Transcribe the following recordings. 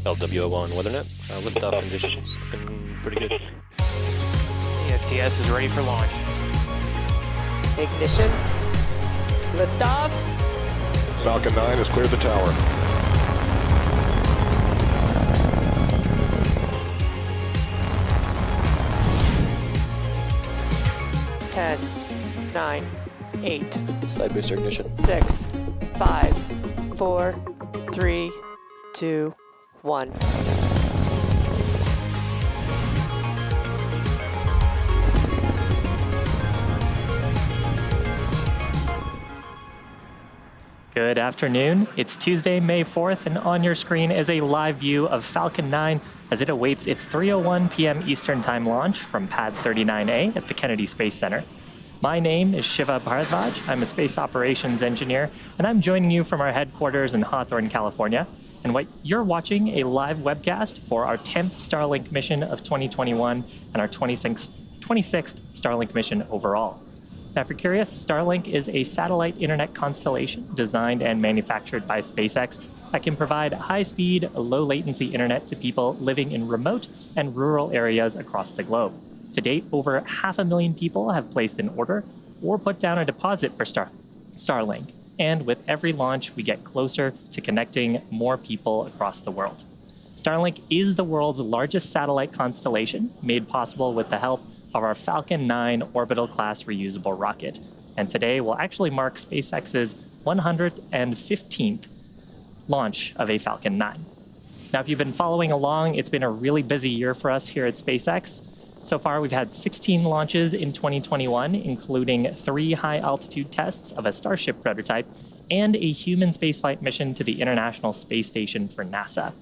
LWO1 WeatherNet. Liftoff conditions looking pretty good. The STS is ready for launch. Ignition. Liftoff. Falcon 9 has cleared the tower. Ten, 9, 8, Side booster ignition. 6, 5, 4, 3, 2, 1. Good afternoon. It's Tuesday, May 4th, and on your screen is a live view of Falcon 9 as it awaits its 3:01 p.m. Eastern Time launch from Pad 39A at the Kennedy Space Center. My name is Shiva Bharadwaj. I'm a space operations engineer, and I'm joining you from our headquarters in Hawthorne, California. And what you're watching, a live webcast for our 10th Starlink mission of 2021 and our 26th Starlink mission overall. Now, if you're curious, Starlink is a satellite internet constellation designed and manufactured by SpaceX that can provide high-speed, low-latency internet to people living in remote and rural areas across the globe. To date, over 500,000 people have placed an order or put down a deposit for Starlink. And with every launch, we get closer to connecting more people across the world. Starlink is the world's largest satellite constellation, made possible with the help of our Falcon 9 orbital class reusable rocket. And today will actually mark SpaceX's 115th launch of a Falcon 9. Now, if you've been following along, it's been a really busy year for us here at SpaceX. So far, we've had 16 launches in 2021, including 3 high-altitude tests of a Starship prototype and a human spaceflight mission to the International Space Station for NASA.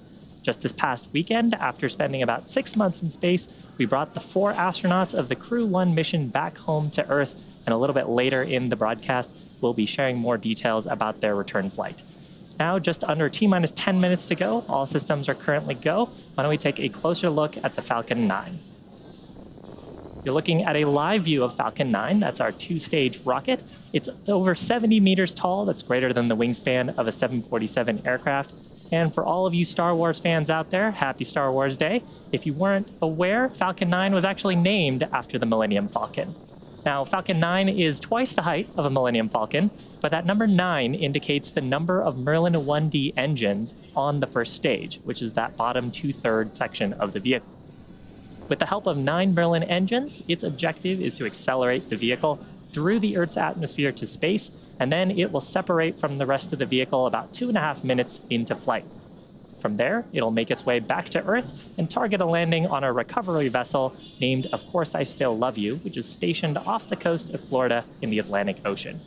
Just this past weekend, after spending about 6 months in space, we brought the 4 astronauts of the Crew 1 mission back home to Earth, and a little bit later in the broadcast, we'll be sharing more details about their return flight. Now, just under T-minus 10 minutes to go, all systems are currently go. Why don't we take a closer look at the Falcon 9? You're looking at a live view of Falcon 9. That's our 2-stage rocket. It's over 70 meters tall. That's greater than the wingspan of a 747 aircraft. And for all of you Star Wars fans out there, happy Star Wars Day. If you weren't aware, Falcon 9 was actually named after the Millennium Falcon. Now, Falcon 9 is twice the height of a Millennium Falcon, but that number 9 indicates the number of Merlin 1D engines on the first stage, which is that bottom 2/3 section of the vehicle. With the help of 9 Merlin engines, its objective is to accelerate the vehicle through the Earth's atmosphere to space, and then it will separate from the rest of the vehicle about 2.5 minutes into flight. From there, it'll make its way back to Earth and target a landing on a recovery vessel named Of Course I Still Love You, which is stationed off the coast of Florida in the Atlantic Ocean.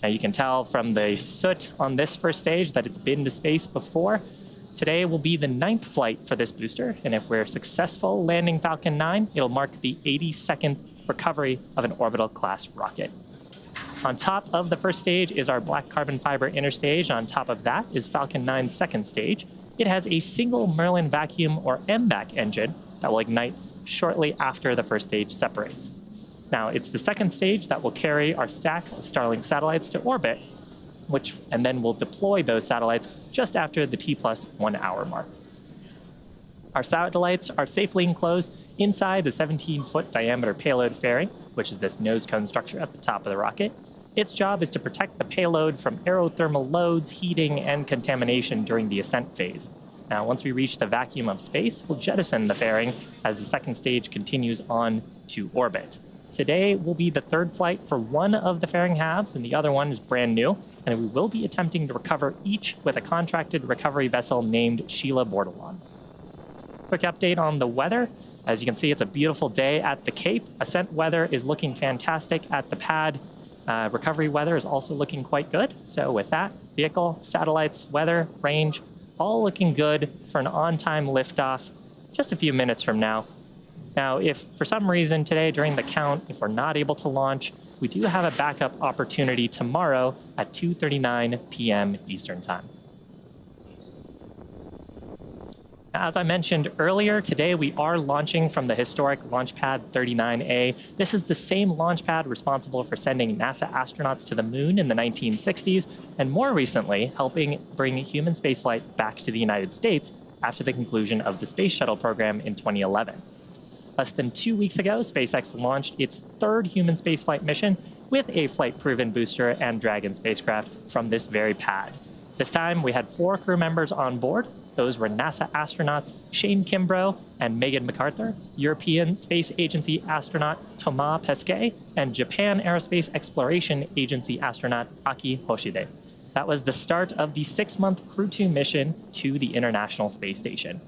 Now, you can tell from the soot on this first stage that it's been to space before. Today will be the 9th flight for this booster, and if we're successful landing Falcon 9, it'll mark the 82nd recovery of an orbital class rocket. On top of the first stage is our black carbon fiber inner stage. On top of that is Falcon 9's second stage. It has a single Merlin vacuum or MVAC engine that will ignite shortly after the first stage separates. Now, it's the second stage that will carry our stack of Starlink satellites to orbit, and then we'll deploy those satellites just after the T+1 hour mark. Our satellites are safely enclosed inside the 17-foot diameter payload fairing, which is this nose cone structure at the top of the rocket. Its job is to protect the payload from aerothermal loads, heating, and contamination during the ascent phase. Now, once we reach the vacuum of space, we'll jettison the fairing as the second stage continues on to orbit. Today will be the 3rd flight for one of the fairing halves, and the other one is brand new, and we will be attempting to recover each with a contracted recovery vessel named Sheila Bordelon. Quick update on the weather. As you can see, it's a beautiful day at the Cape. Ascent weather is looking fantastic at the pad. Recovery weather is also looking quite good. So with that, vehicle, satellites, weather, range, all looking good for an on-time liftoff just a few minutes from now. Now, if for some reason today during the count, if we're not able to launch, we do have a backup opportunity tomorrow at 2:39 p.m. Eastern Time. As I mentioned earlier, today we are launching from the historic Launch Pad 39A. This is the same launch pad responsible for sending NASA astronauts to the moon in the 1960s, and more recently, helping bring human spaceflight back to the United States after the conclusion of the Space Shuttle program in 2011. Less than 2 weeks ago, SpaceX launched its third human spaceflight mission with a flight-proven booster and Dragon spacecraft from this very pad. This time, we had 4 crew members on board. Those were NASA astronauts Shane Kimbrough and Megan MacArthur, European Space Agency astronaut Thomas Pesquet, and Japan Aerospace Exploration Agency astronaut Aki Hoshide. That was the start of the 6-month Crew 2 mission to the International Space Station.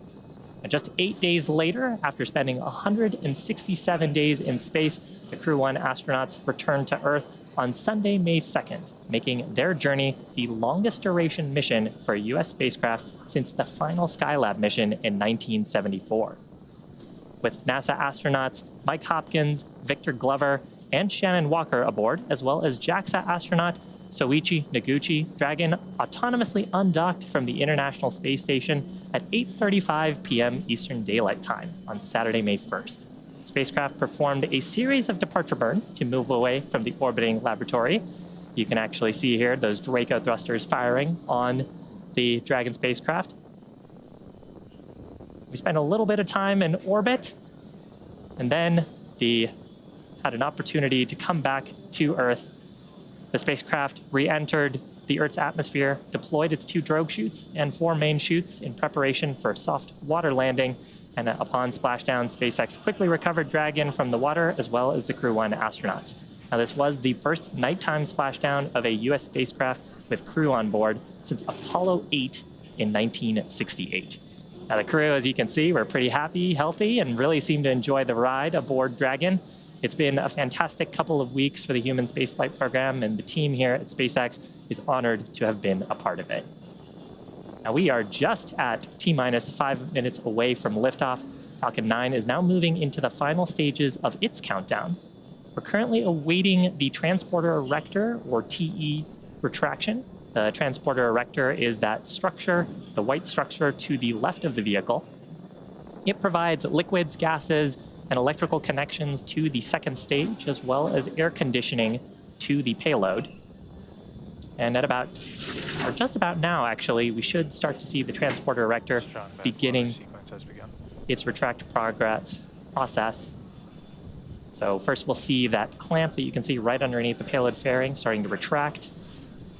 And just 8 days later, after spending 167 days in space, the Crew 1 astronauts returned to Earth on Sunday, May 2nd, making their journey the longest duration mission for a U.S. spacecraft since the final Skylab mission in 1974. With NASA astronauts Mike Hopkins, Victor Glover, and Shannon Walker aboard, as well as JAXA astronaut Soichi Noguchi, Dragon autonomously undocked from the International Space Station at 8:35 p.m. Eastern Daylight Time on Saturday, May 1st. The spacecraft performed a series of departure burns to move away from the orbiting laboratory. You can actually see here those Draco thrusters firing on the Dragon spacecraft. We spent a little bit of time in orbit, and then had an opportunity to come back to Earth. The spacecraft re-entered the Earth's atmosphere, deployed its 2 drogue chutes and 4 main chutes in preparation for a soft water landing, and upon splashdown, SpaceX quickly recovered Dragon from the water as well as the Crew 1 astronauts. Now, this was the first nighttime splashdown of a U.S. spacecraft with crew on board since Apollo 8 in 1968. Now, the crew, as you can see, were pretty happy, healthy, and really seemed to enjoy the ride aboard Dragon. It's been a fantastic couple of weeks for the human spaceflight program, and the team here at SpaceX is honored to have been a part of it. Now, we are just at T-minus 5 minutes away from liftoff. Falcon 9 is now moving into the final stages of its countdown. We're currently awaiting the transporter erector, or TE, retraction. The transporter erector is that structure, the white structure to the left of the vehicle. It provides liquids, gases, and electrical connections to the second stage, as well as air conditioning to the payload. And just about now, actually, we should start to see the transporter erector beginning its retract process. So first we'll see that clamp that you can see right underneath the payload fairing starting to retract.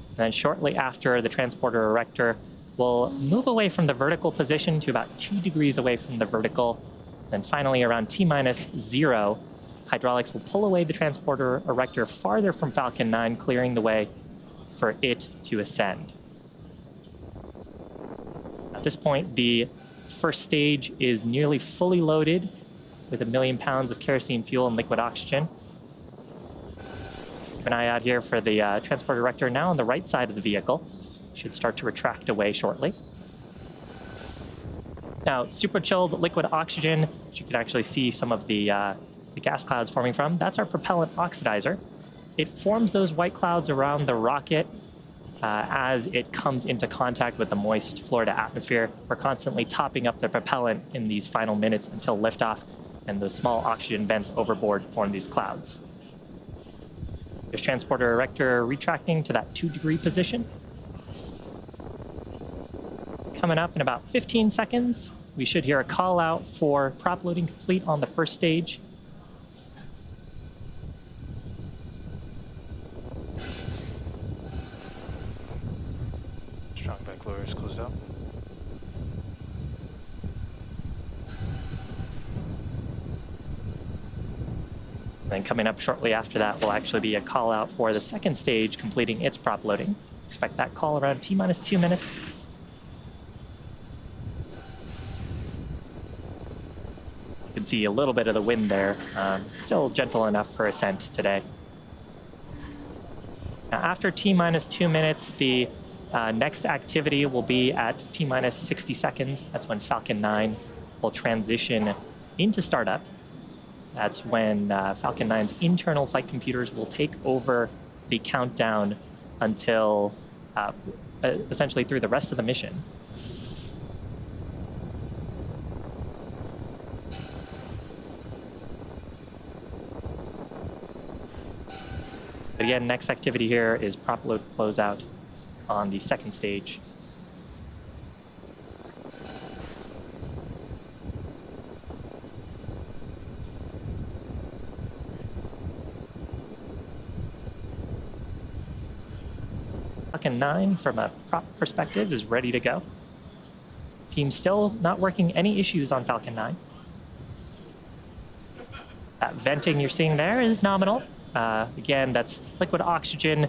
And then shortly after, the transporter erector will move away from the vertical position to about 2 degrees away from the vertical. Then finally, around T-minus 0, hydraulics will pull away the transporter erector farther from Falcon 9, clearing the way for it to ascend. At this point, the first stage is nearly fully loaded with 1 million pounds of kerosene fuel and liquid oxygen. Keep an eye out here for the transporter erector now on the right side of the vehicle. Should start to retract away shortly. Now, super chilled liquid oxygen, which you can actually see some of the gas clouds forming from, that's our propellant oxidizer. It forms those white clouds around the rocket as it comes into contact with the moist Florida atmosphere. We're constantly topping up the propellant in these final minutes until liftoff, and those small oxygen vents overboard form these clouds. There's transporter erector retracting to that 2-degree position. Coming up in about 15 seconds, we should hear a call out for prop loading complete on the first stage. Strong back lower is closed out. Then coming up shortly after that will actually be a call out for the second stage completing its prop loading. Expect that call around T-minus 2 minutes. You can see a little bit of the wind there. Still gentle enough for ascent today. Now, after T-minus 2 minutes, the next activity will be at T-minus 60 seconds. That's when Falcon 9 will transition into startup. That's when Falcon 9's internal flight computers will take over the countdown until essentially through the rest of the mission. But again, next activity here is prop load closeout on the second stage. Falcon 9, from a prop perspective, is ready to go. Team still not working any issues on Falcon 9. That venting you're seeing there is nominal. Again, that's liquid oxygen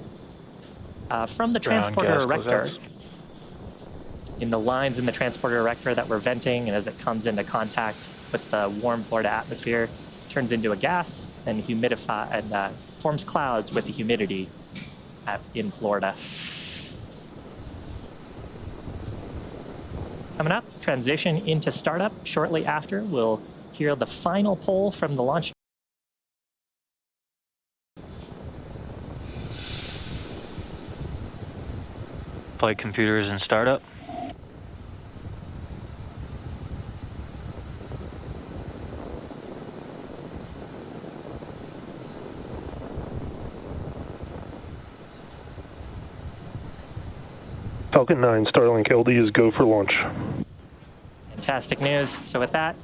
from the transporter erector. In the lines in the transporter erector that we're venting, and as it comes into contact with the warm Florida atmosphere, turns into a gas and humidify and forms clouds with the humidity in Florida. Coming up, transition into startup. Shortly after, we'll hear the final poll from the launch. Flight computers and startup. Falcon 9, Starlink LD is go for launch. Fantastic news. So with that,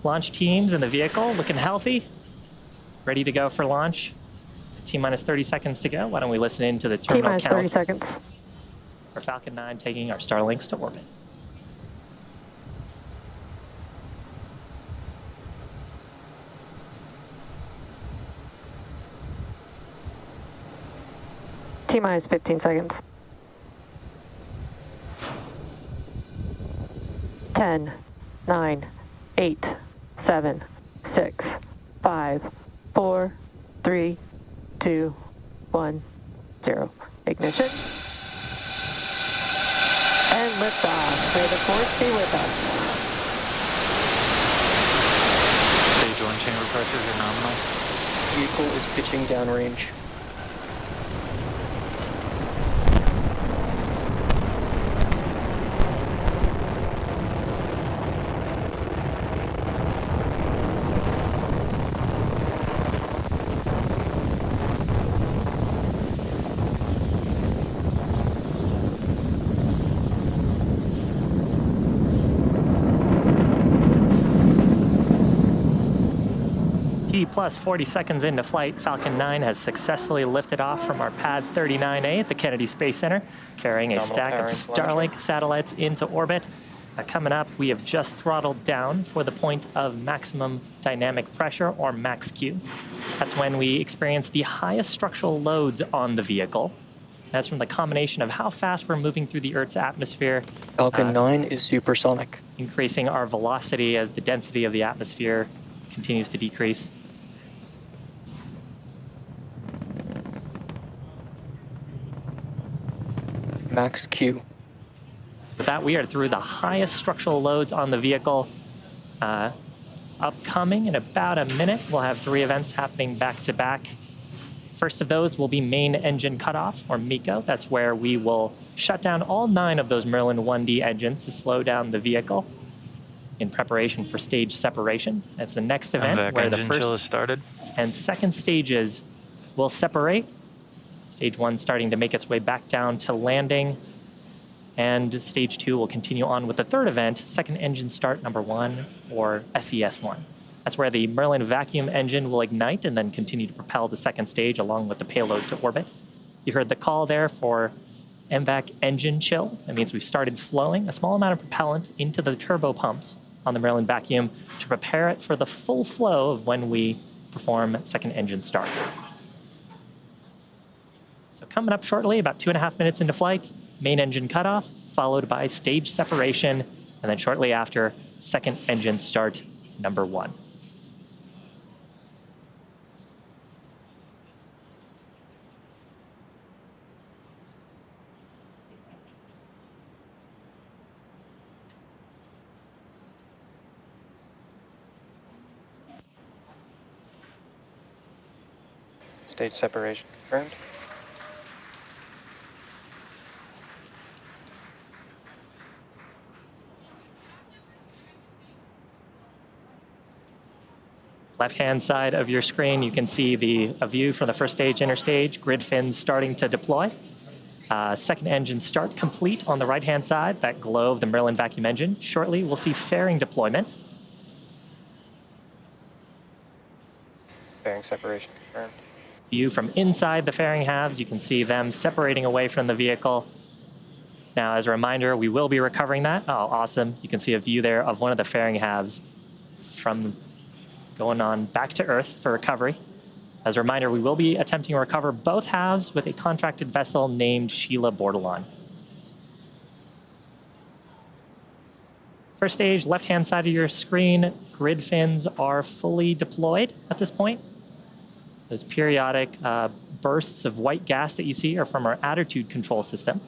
launch teams in the vehicle looking healthy, ready to go for launch. T-minus 30 seconds to go. Why don't we listen in to the terminal count 30 seconds. for Falcon 9 taking our Starlinks to orbit. T-minus 15 seconds. 10, 9, 8, 7, 6, 5, 4, 3, 2, 1, 0. Ignition. And liftoff. May the force be with us. Stage 1 chamber pressures are nominal. Vehicle is pitching downrange. Plus 40 seconds into flight, Falcon 9 has successfully lifted off from our pad 39A at the Kennedy Space Center, carrying a stack of Starlink satellites into orbit. Coming up, we have just throttled down for the point of maximum dynamic pressure, or max Q. That's when we experience the highest structural loads on the vehicle. That's from the combination of how fast we're moving through the Earth's atmosphere. Falcon 9 is supersonic. Increasing our velocity as the density of the atmosphere continues to decrease. Max Q. With that, we are through the highest structural loads on the vehicle. Upcoming in about a minute, we'll have 3 events happening back to back. First of those will be main engine cutoff, or MECO. That's where we will shut down all 9 of those Merlin 1D engines to slow down the vehicle in preparation for stage separation. That's the next event where the first and second stages will separate. Stage 1 starting to make its way back down to landing. And stage 2 will continue on with the third event, second engine start number 1, or SES1. That's where the Merlin vacuum engine will ignite and then continue to propel the second stage along with the payload to orbit. You heard the call there for MVAC engine chill. That means we've started flowing a small amount of propellant into the turbo pumps on the Merlin vacuum to prepare it for the full flow of when we perform second engine start. So coming up shortly, about 2.5 minutes into flight, main engine cutoff, followed by stage separation, and then shortly after, second engine start number 1. Stage separation confirmed. Left-hand side of your screen, you can see a view from the first stage, interstage, grid fins starting to deploy. Second engine start complete on the right-hand side, that glow of the Merlin vacuum engine. Shortly, we'll see fairing deployment. Fairing separation confirmed. View from inside the fairing halves, you can see them separating away from the vehicle. Now, as a reminder, we will be recovering that. Oh, awesome. You can see a view there of one of the fairing halves from going on back to Earth for recovery. As a reminder, we will be attempting to recover both halves with a contracted vessel named Sheila Bordelon. First stage, left-hand side of your screen, grid fins are fully deployed at this point. Those periodic bursts of white gas that you see are from our attitude control system.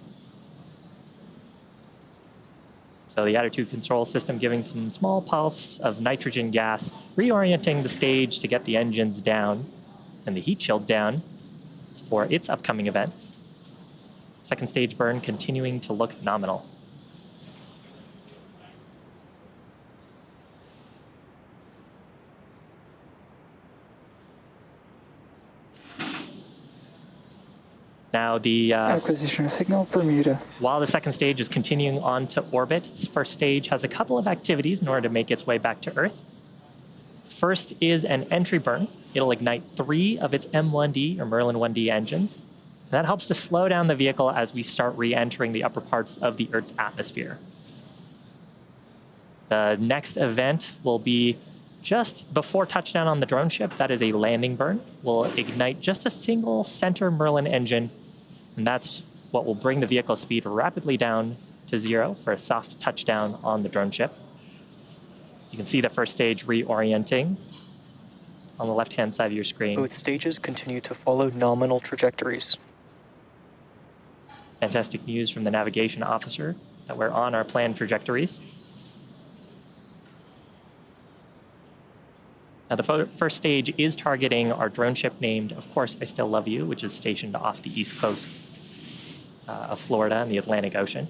So the attitude control system giving some small puffs of nitrogen gas, reorienting the stage to get the engines down and the heat shield down for its upcoming events. Second stage burn continuing to look nominal. Now the acquisition signal Bermuda. While the second stage is continuing on to orbit, this first stage has a couple of activities in order to make its way back to Earth. First is an entry burn. It'll ignite 3 of its M1D or Merlin 1D engines. And that helps to slow down the vehicle as we start re-entering the upper parts of the Earth's atmosphere. The next event will be just before touchdown on the drone ship. That is a landing burn. We'll ignite just a single center Merlin engine, and that's what will bring the vehicle speed rapidly down to 0 for a soft touchdown on the drone ship. You can see the first stage reorienting on the left-hand side of your screen. Both stages continue to follow nominal trajectories. Fantastic news from the navigation officer that we're on our planned trajectories. Now, the first stage is targeting our drone ship named, of course, I Still Love You, which is stationed off the east coast of Florida in the Atlantic Ocean.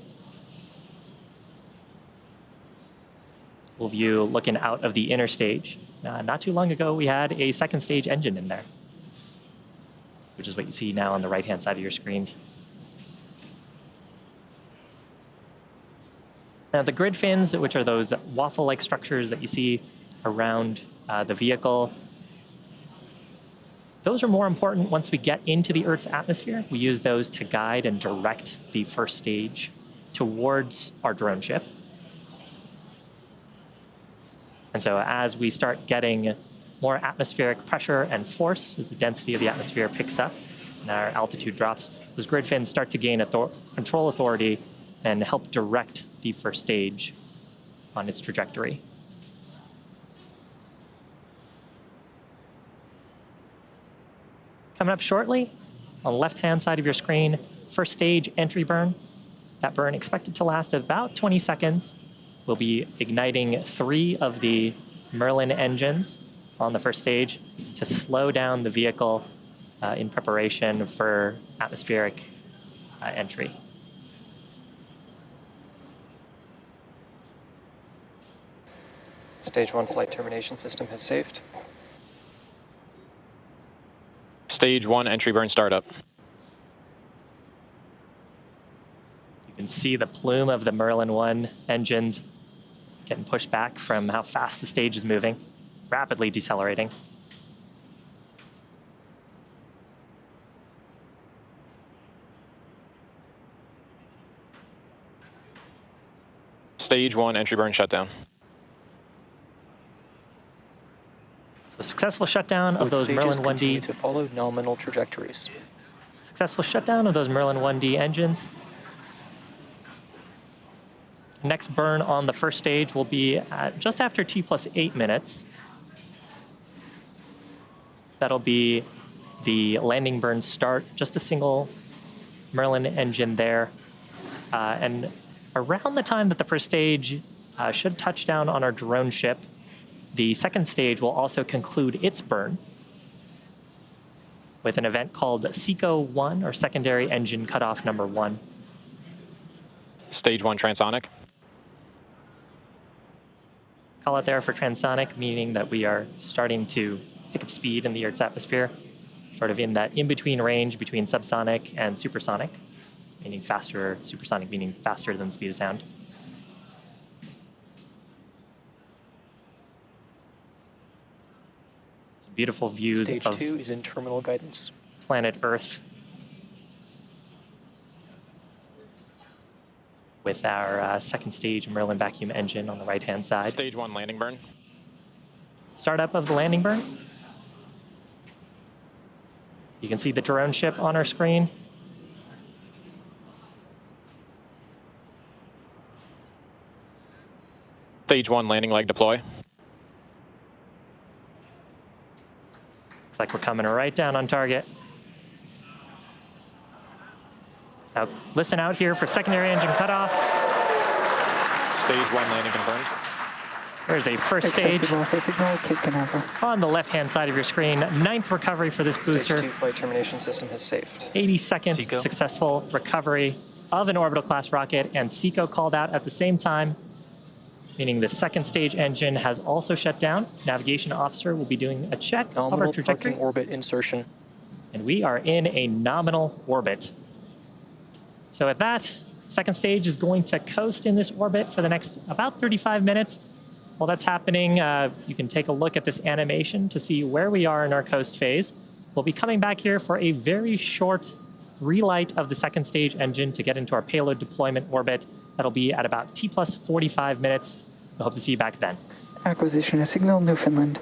We'll view looking out of the inner stage. Not too long ago, we had a second stage engine in there, which is what you see now on the right-hand side of your screen. Now, the grid fins, which are those waffle-like structures that you see around the vehicle, those are more important once we get into the Earth's atmosphere. We use those to guide and direct the first stage towards our drone ship. And so as we start getting more atmospheric pressure and force, as the density of the atmosphere picks up and our altitude drops, those grid fins start to gain control authority and help direct the first stage on its trajectory. Coming up shortly, on the left-hand side of your screen, first stage entry burn. That burn expected to last about 20 seconds. We'll be igniting 3 of the Merlin engines on the first stage to slow down the vehicle in preparation for atmospheric entry. Stage 1 flight termination system has saved. Stage 1 entry burn startup. You can see the plume of the Merlin 1 engines getting pushed back from how fast the stage is moving, rapidly decelerating. Stage 1 entry burn shutdown. So successful shutdown of those Merlin 1D. Continue to follow nominal trajectories. Successful shutdown of those Merlin 1D engines. Next burn on the first stage will be at just after T+8 minutes. That'll be the landing burn start, just a single Merlin engine there. And around the time that the first stage should touch down on our drone ship, the second stage will also conclude its burn with an event called SECO-1, or Secondary Engine Cutoff Number 1. Stage 1 transonic. Call out there for transonic, meaning that we are starting to pick up speed in the Earth's atmosphere, sort of in that in-between range between subsonic and supersonic, meaning faster, supersonic meaning faster than the speed of sound. Some beautiful views Stage of... 2 is in terminal guidance. planet Earth with our second stage Merlin vacuum engine on the right-hand side. Stage 1 landing burn. Startup of the landing burn. You can see the drone ship on our screen. Stage 1 landing leg deploy. Looks like we're coming right down on target. Now, listen out here for secondary engine cutoff. Stage 1 landing confirmed. There's a first stage Expected loss of signal, Cape Canaveral. on the left-hand side of your screen. 9th recovery for this Stage booster. 2 flight termination system has saved. 82nd Seco. successful recovery of an orbital class rocket, and SECO called out at the same time, meaning the second stage engine has also shut down. Navigation officer will be doing a check of our Nominal trajectory, parking orbit insertion. and we are in a nominal orbit. So at that, second stage is going to coast in this orbit for the next about 35 minutes. While that's happening, you can take a look at this animation to see where we are in our coast phase. We'll be coming back here for a very short relight of the second stage engine to get into our payload deployment orbit. That'll be at about T plus 45 minutes. I hope to see you back then. Acquisition of signal, Newfoundland.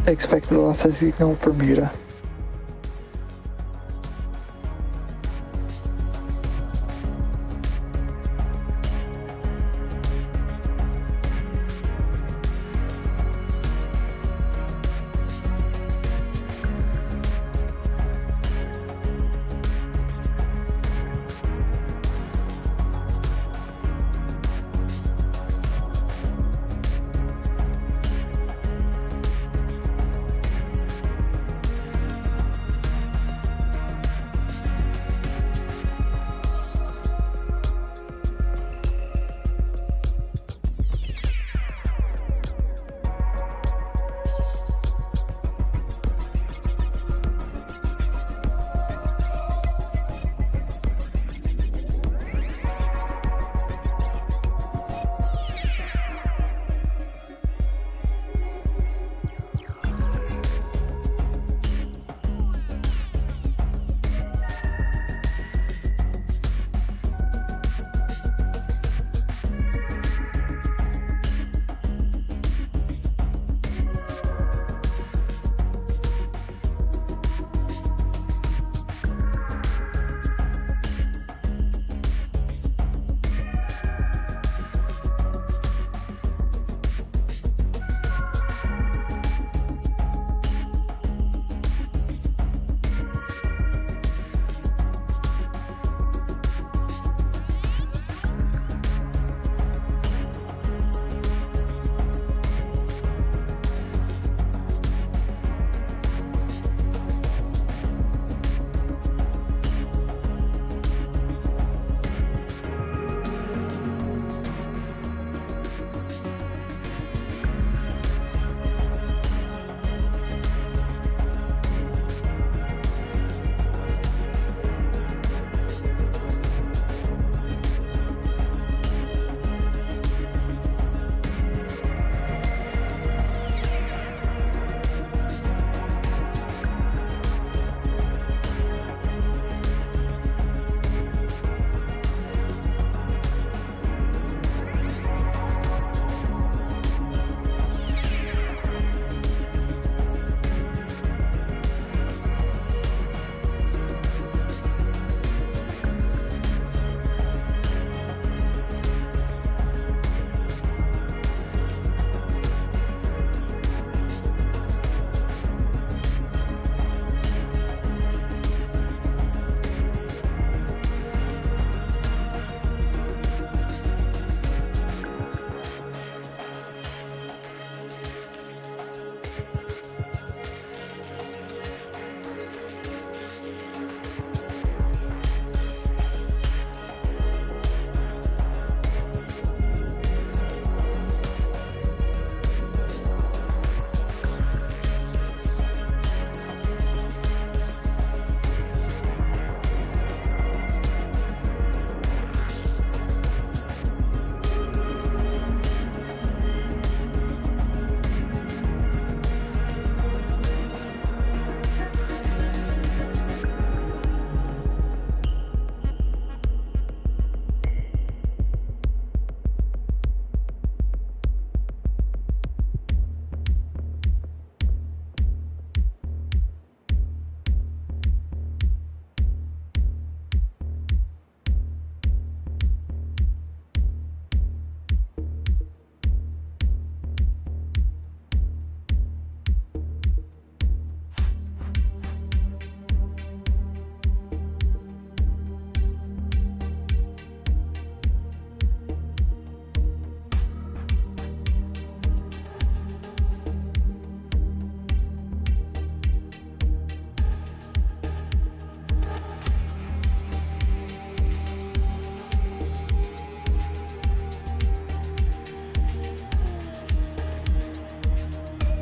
Expected loss of signal, Bermuda.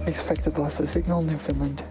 Expected loss of signal Newfoundland.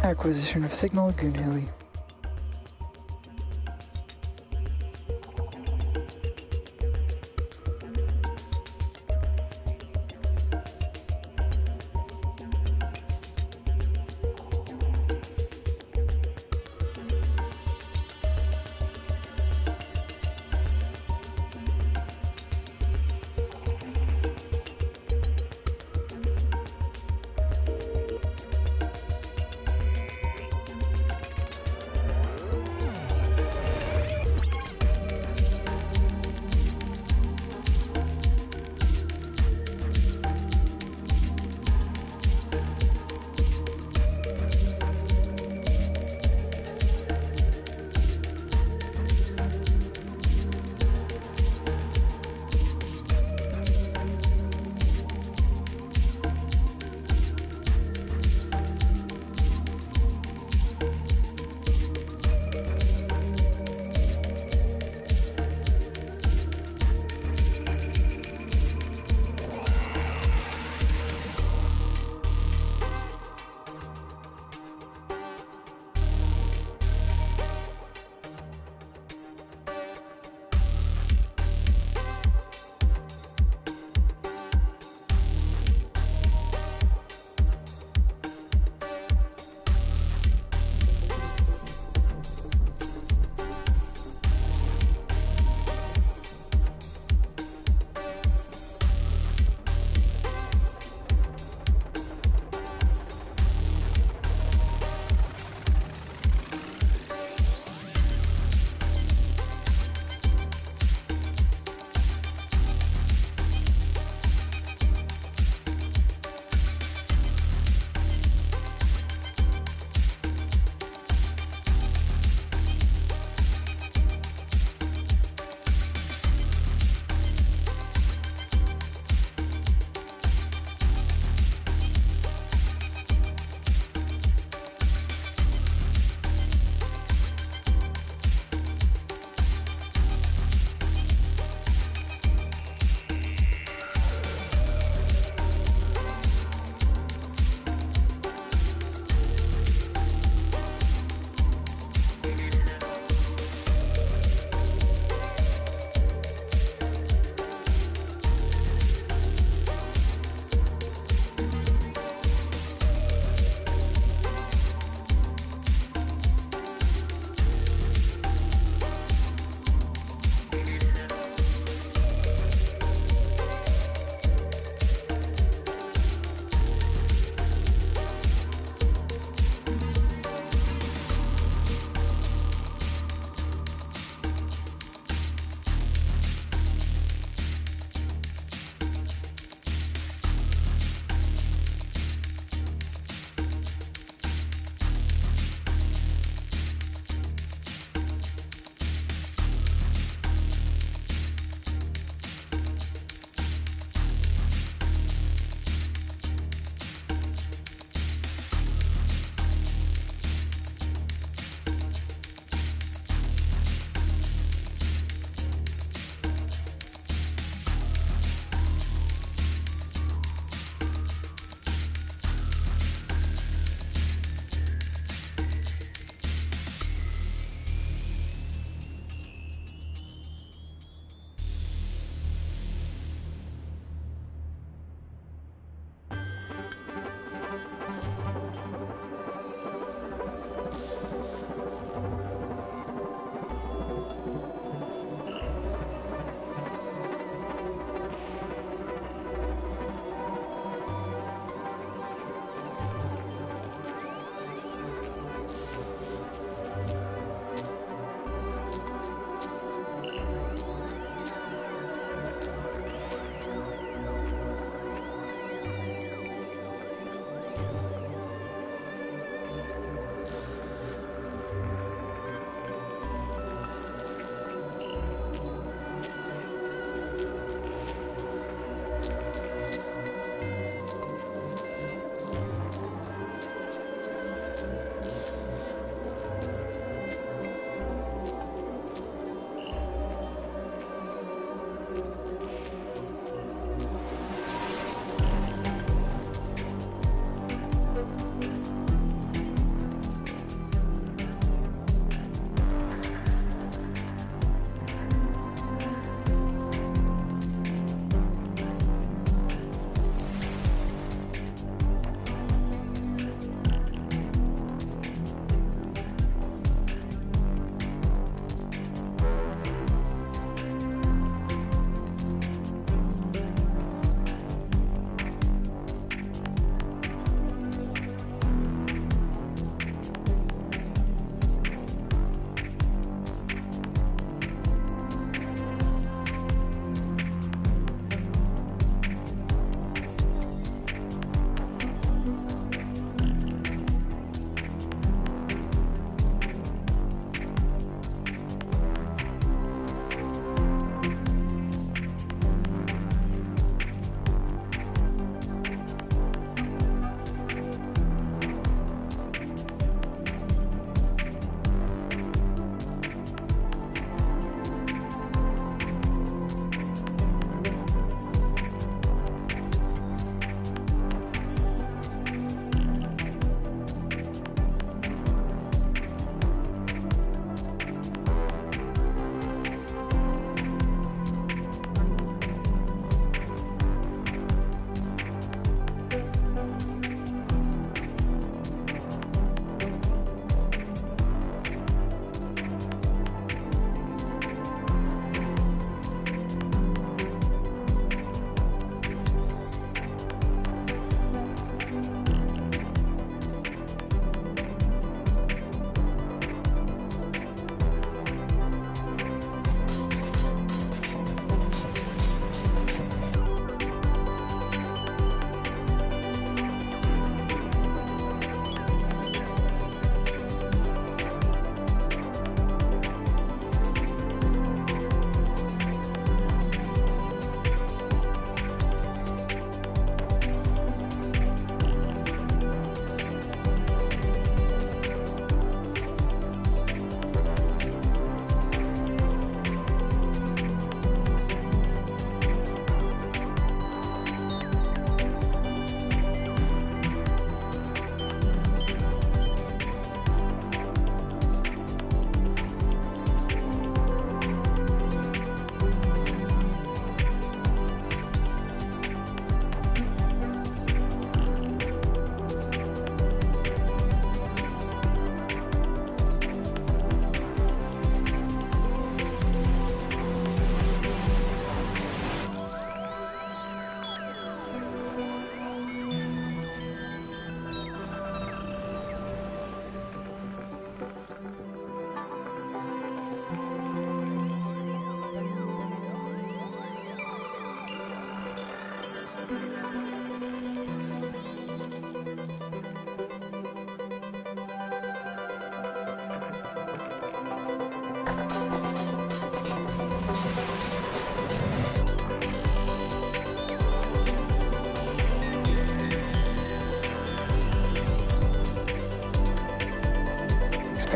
Acquisition of signal Goonhilly.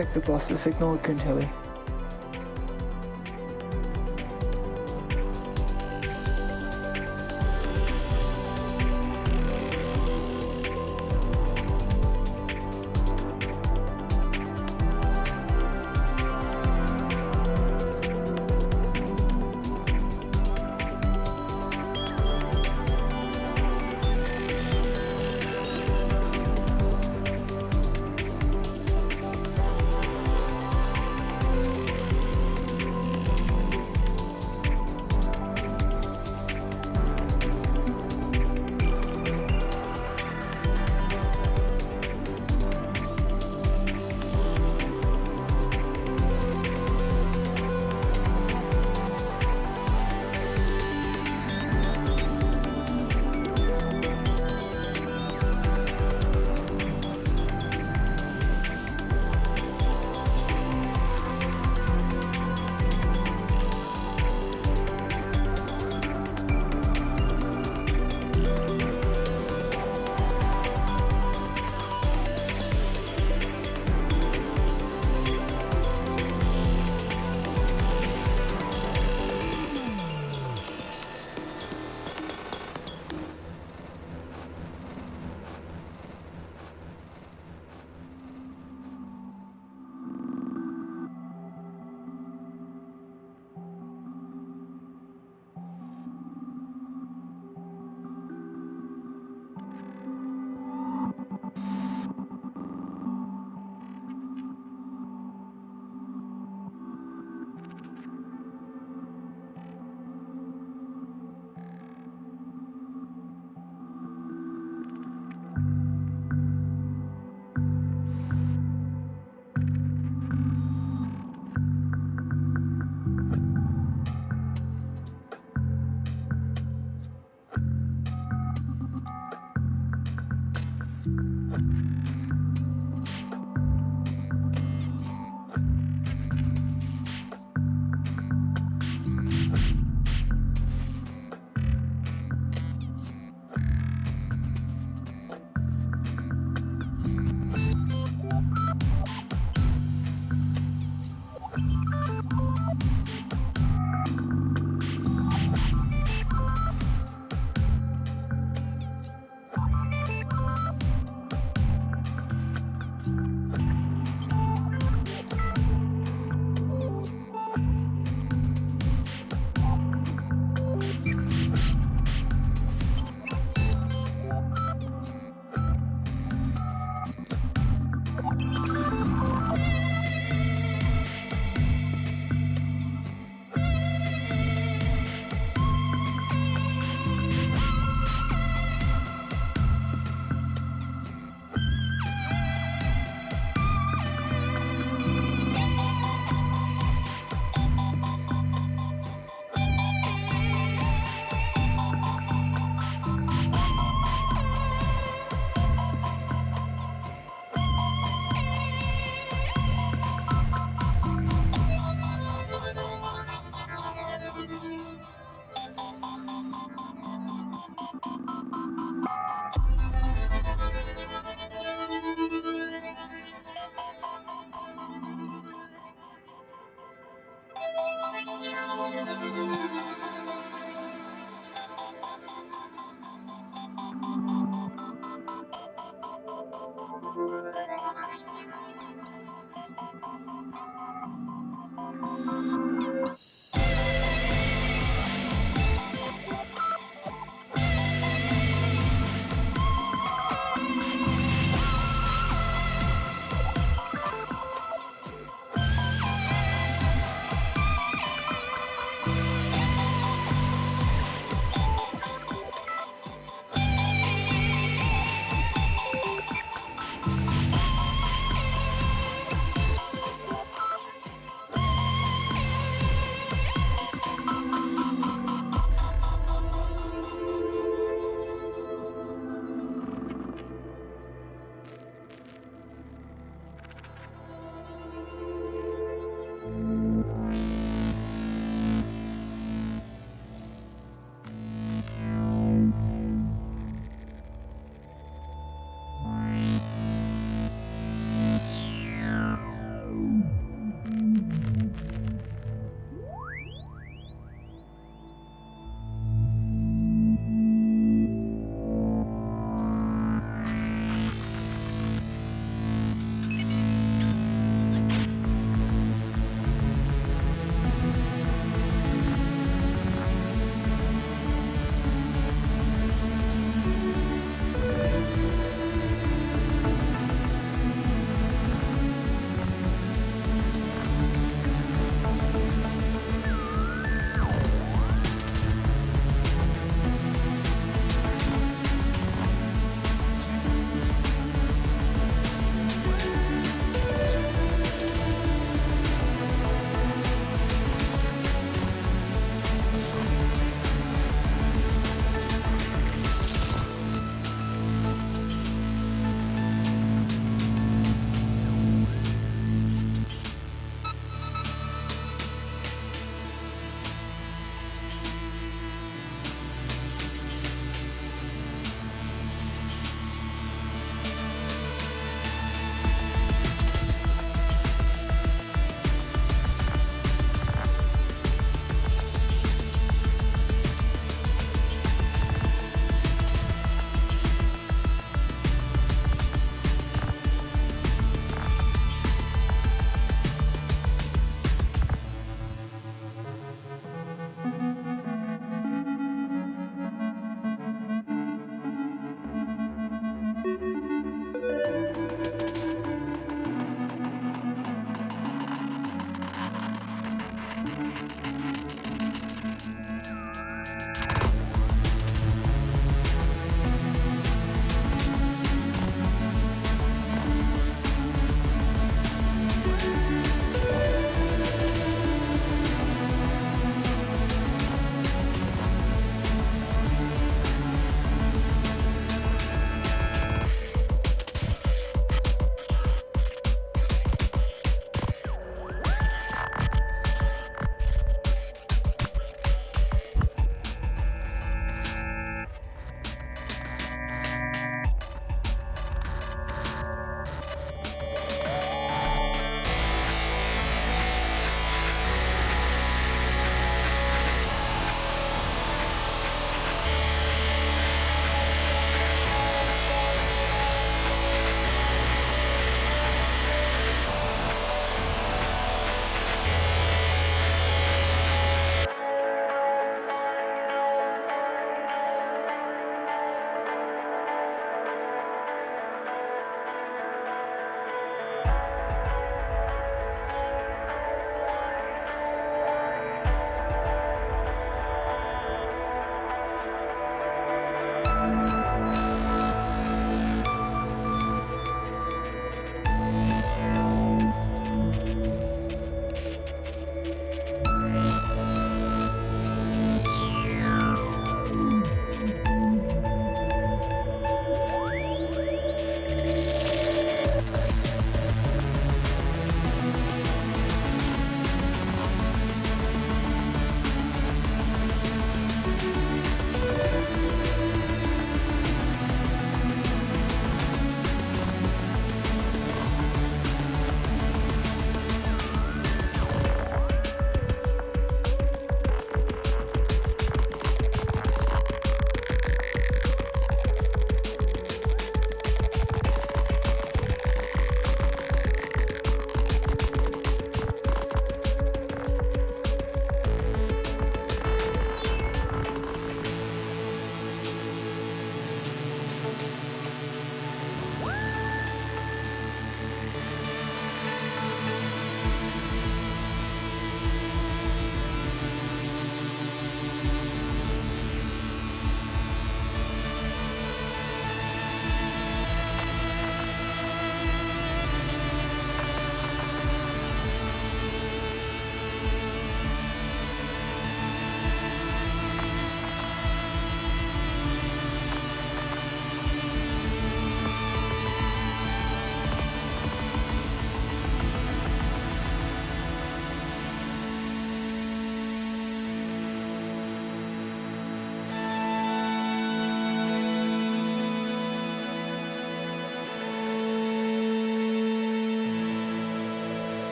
Detected loss of signal at Goonhilly.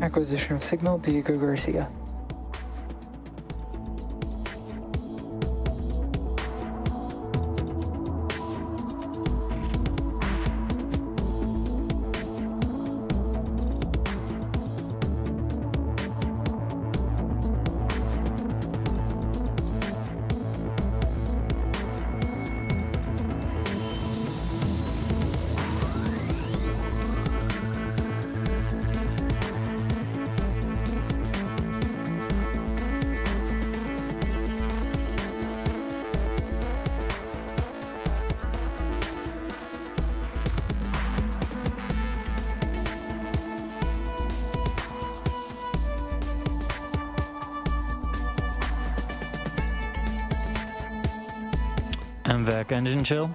Acquisition of signal, Diego Garcia. MVAC engine chill.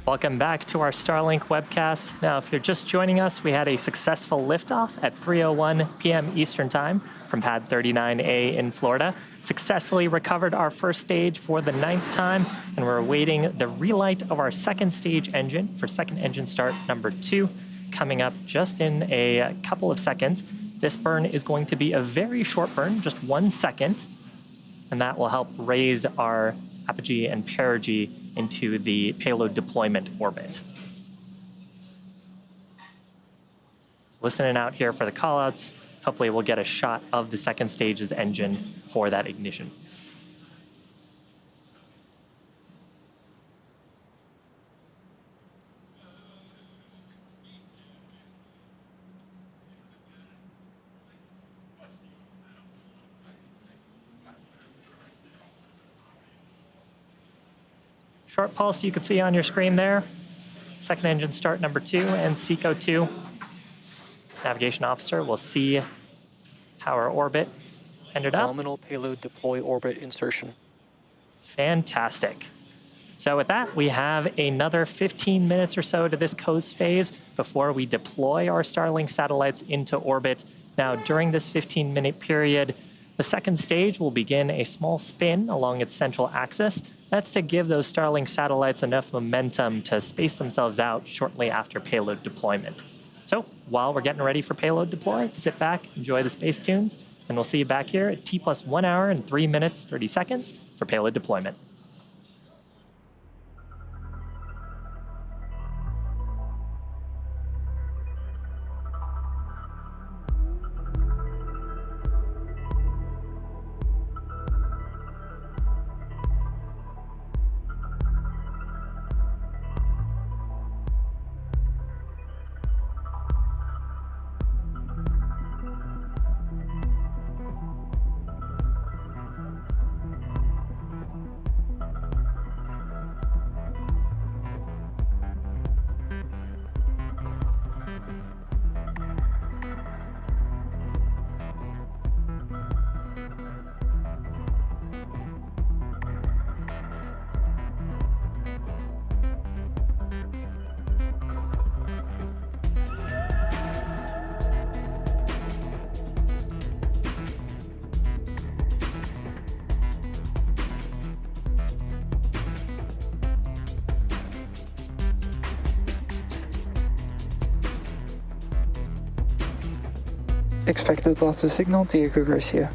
Welcome back to our Starlink webcast. Now, if you're just joining us, we had a successful liftoff at 3:01 p.m. Eastern Time from pad 39A in Florida. Successfully recovered our first stage for the 9th time, and we're awaiting the relight of our second stage engine for second engine start number 2, coming up just in a couple of seconds. This burn is going to be a very short burn, just 1 second, and that will help raise our apogee and perigee into the payload deployment orbit. So listening out here for the callouts. Hopefully we'll get a shot of the second stage's engine for that ignition. Short pulse you can see on your screen there. Second engine start number 2 and SECO 2. Navigation officer will see how our orbit ended up. Nominal payload deploy orbit insertion. Fantastic. So with that, we have another 15 minutes or so to this coast phase before we deploy our Starlink satellites into orbit. Now, during this 15-minute period, the second stage will begin a small spin along its central axis. That's to give those Starlink satellites enough momentum to space themselves out shortly after payload deployment. So while we're getting ready for payload deploy, sit back, enjoy the space tunes, and we'll see you back here at T+1 hour and 3 minutes, 30 seconds for payload deployment. Expected loss of signal, Diego Garcia.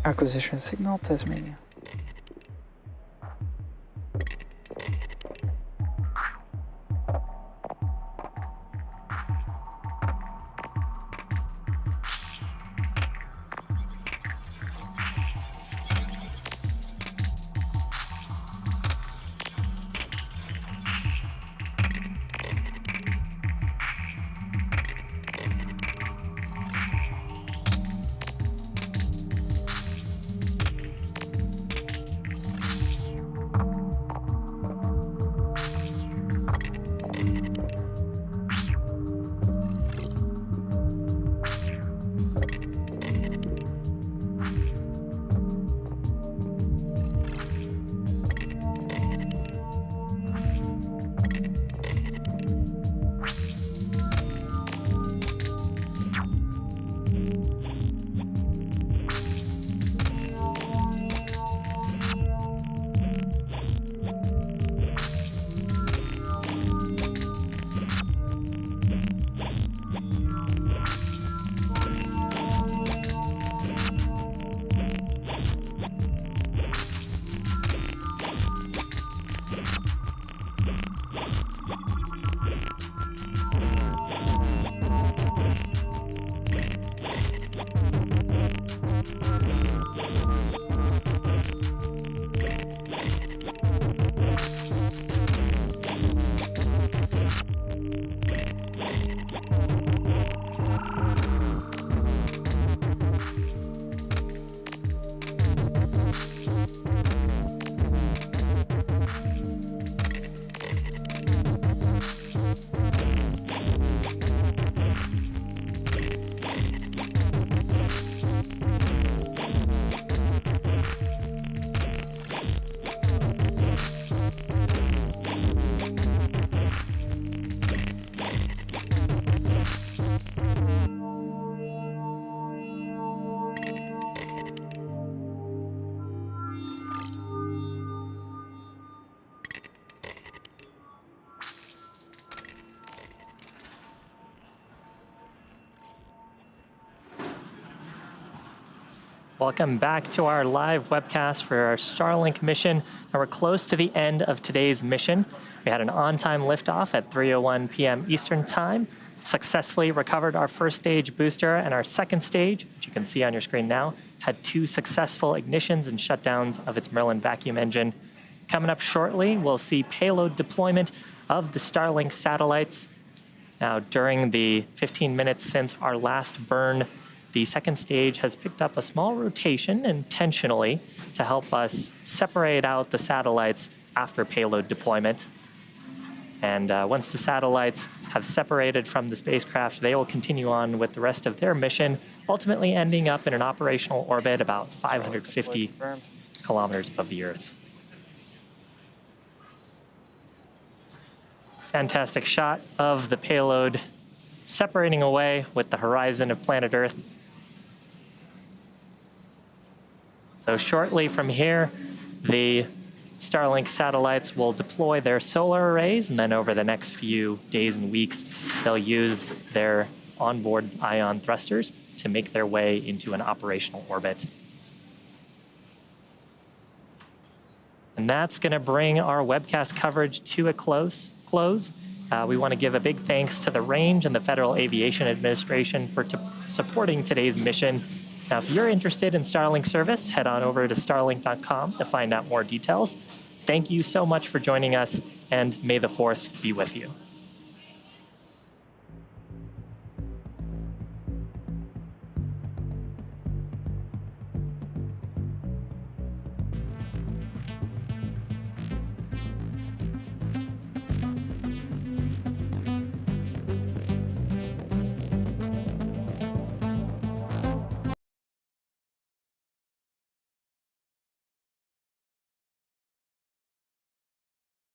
Acquisition signal, Tasmania. Welcome back to our live webcast for our Starlink mission. Now we're close to the end of today's mission. We had an on-time liftoff at 3:01 p.m. Eastern Time, successfully recovered our first stage booster, and our second stage, which you can see on your screen now, had 2 successful ignitions and shutdowns of its Merlin vacuum engine. Coming up shortly, we'll see payload deployment of the Starlink satellites. Now, during the 15 minutes since our last burn, the second stage has picked up a small rotation intentionally to help us separate out the satellites after payload deployment. And once the satellites have separated from the spacecraft, they will continue on with the rest of their mission, ultimately ending up in an operational orbit about 550 kilometers above the Earth. Fantastic shot of the payload separating away with the horizon of planet Earth. So shortly from here, the Starlink satellites will deploy their solar arrays, and then over the next few days and weeks, they'll use their onboard ion thrusters to make their way into an operational orbit. And that's going to bring our webcast coverage to a close. We want to give a big thanks to the Range and the Federal Aviation Administration for supporting today's mission. Now, if you're interested in Starlink service, head on over to starlink.com to find out more details. Thank you so much for joining us, and may the 4th be with you.